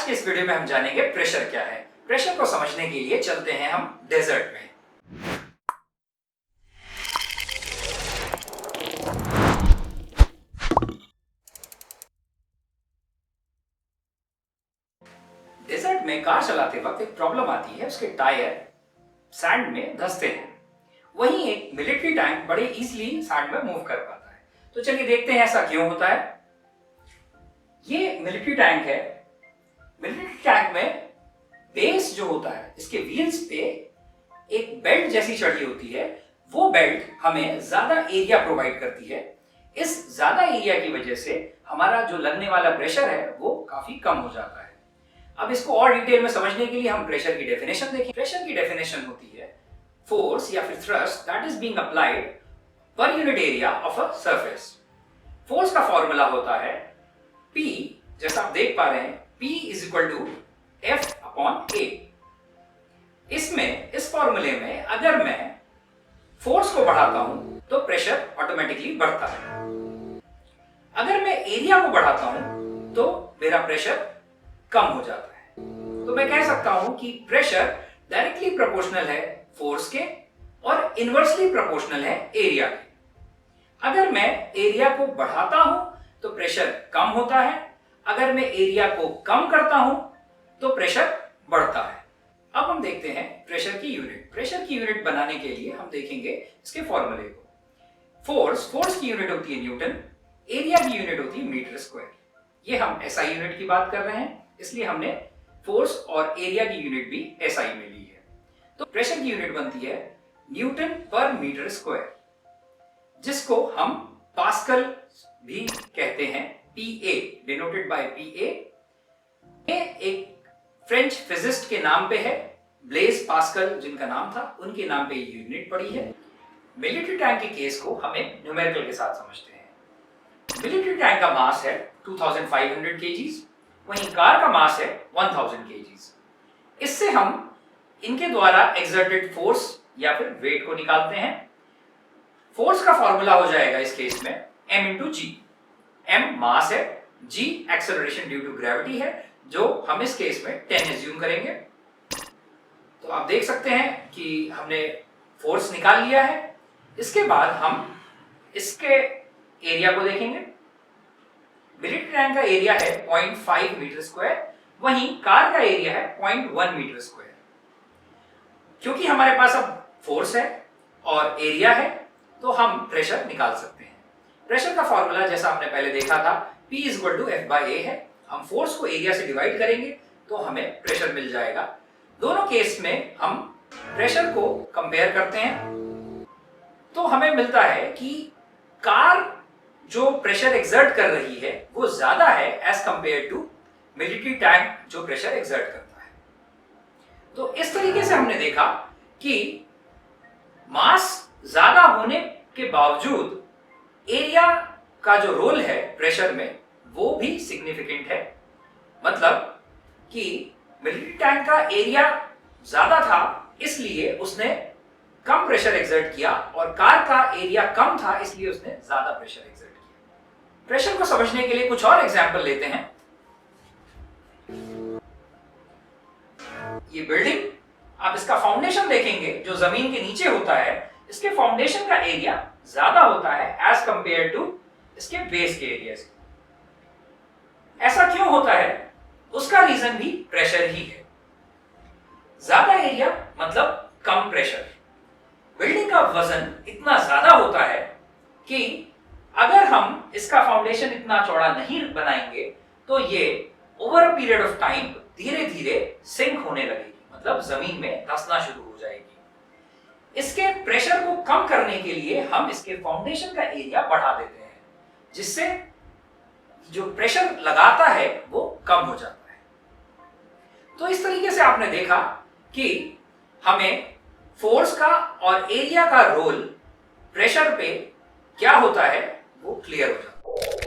के इस वीडियो में हम जानेंगे प्रेशर क्या है। प्रेशर को समझने के लिए चलते हैं हम डेजर्ट में। डेजर्ट में कार चलाते वक्त एक प्रॉब्लम आती है, उसके टायर सैंड में धंसते हैं। वहीं एक मिलिट्री टैंक बड़े इजीली सैंड में मूव कर पाता है। तो चलिए देखते हैं ऐसा क्यों होता है। ये मिलिट्री टैंक है। मिलिट्री टैंक में बेस जो होता है, इसके व्हील्स पे एक बेल्ट जैसी चढ़ी होती है। वो बेल्ट हमें ज्यादा एरिया प्रोवाइड करती है। इस ज्यादा एरिया की वजह से हमारा जो लगने वाला प्रेशर है वो काफी कम हो जाता है। अब इसको और डिटेल में समझने के लिए हम प्रेशर की डेफिनेशन देखें। प्रेशर की डेफिनेशन होती है फोर्स या फिर thrust that is being applied per unit area of a surface. Force का फॉर्मूला होता है P, जैसा आप देख पा रहे हैं, P is equal to F upon A। इस फॉर्मूले में अगर मैं फोर्स को बढ़ाता हूं तो प्रेशर ऑटोमेटिकली बढ़ता है। अगर मैं एरिया को बढ़ाता हूं तो मेरा प्रेशर कम हो जाता है। तो मैं कह सकता हूं कि प्रेशर डायरेक्टली प्रोपोर्शनल है फोर्स के और इनवर्सली प्रोपोर्शनल है एरिया के। अगर मैं एरिया को बढ़ाता हूं तो प्रेशर कम होता है, अगर मैं एरिया को कम करता हूं तो प्रेशर बढ़ता है। अब हम देखते हैं प्रेशर की यूनिट। प्रेशर की यूनिट बनाने के लिए हम देखेंगे इसके फॉर्मूले को। फोर्स की यूनिट होती है न्यूटन, एरिया की यूनिट होती है मीटर स्क्वायर। ये हम एसआई यूनिट की बात कर रहे हैं, इसलिए हमने फोर्स और एरिया की यूनिट भी एसआई में ली है। तो प्रेशर की यूनिट बनती है न्यूटन पर मीटर स्क्वायर, जिसको हम पास्कल भी कहते हैं, PA डिनोटेड बाय PA। ये एक फ्रेंच फिजिस्ट के नाम पे है, ब्लेज पास्कल जिनका नाम था, उनके नाम पे ये यूनिट पड़ी है। मिलिट्री टैंक के केस को हमें न्यूमेरिकल के साथ समझते हैं। मिलिट्री टैंक का मास है 2500 kgs, वहीं कार का मास है 1000 kgs। इससे हम इनके द्वारा एक्सर्टेड फोर्स या फिर वेट को निकालते हैं। फोर्स का फॉर्मूला हो जाएगा इस केस में m into G. m mass है, g acceleration due to gravity है, जो हम इस केस में 10 एज्यूम करेंगे। तो आप देख सकते हैं कि हमने फोर्स निकाल लिया है। इसके बाद हम इसके एरिया को देखेंगे। मिलिट्री टैंक का एरिया है 0.5 मीटर स्क्वायर, वहीं कार का एरिया है 0.1 मीटर स्क्वायर। क्योंकि हमारे पास अब फोर्स है और एरिया है तो हम प्रेशर निकाल सकते हैं। प्रेशर का फॉर्मूला जैसा आपने पहले देखा था, P is equal to F by A है। हम फोर्स को एरिया से डिवाइड करेंगे तो हमें प्रेशर मिल जाएगा। दोनों केस में हम प्रेशर को कंपेयर करते हैं तो हमें मिलता है कि कार जो प्रेशर एक्सर्ट कर रही है वो ज्यादा है as compare to military tank जो प्रेशर एक्सर्ट करता है। तो इस तरीके से हमने देखा कि मास ज्यादा होने के बावजूद एरिया का जो रोल है प्रेशर में वो भी सिग्निफिकेंट है। मतलब कि मिलिट्री टैंक का एरिया ज्यादा था इसलिए उसने कम प्रेशर एक्सर्ट किया, और कार का एरिया कम था इसलिए उसने ज्यादा प्रेशर एक्सर्ट किया। प्रेशर को समझने के लिए कुछ और एग्जांपल लेते हैं। ये बिल्डिंग, आप इसका फाउंडेशन देखेंगे जो जमीन के नीचे होता है, इसके फाउंडेशन का एरिया ज्यादा होता है एज कंपेयर टू इसके बेस के एरिया से। ऐसा क्यों होता है? उसका रीजन भी प्रेशर ही है। ज्यादा एरिया मतलब कम प्रेशर। बिल्डिंग का वजन इतना ज्यादा होता है कि अगर हम इसका फाउंडेशन इतना चौड़ा नहीं बनाएंगे तो ये over a period of time धीरे धीरे सिंक होने लगेगी, मतलब जमीन में धंसना शुरू हो जाएगी। इसके प्रेशर को कम करने के लिए हम इसके फाउंडेशन का एरिया बढ़ा देते हैं, जिससे जो प्रेशर लगाता है वो कम हो जाता है। तो इस तरीके से आपने देखा कि हमें फोर्स का और एरिया का रोल प्रेशर पे क्या होता है वो क्लियर हो जाता है।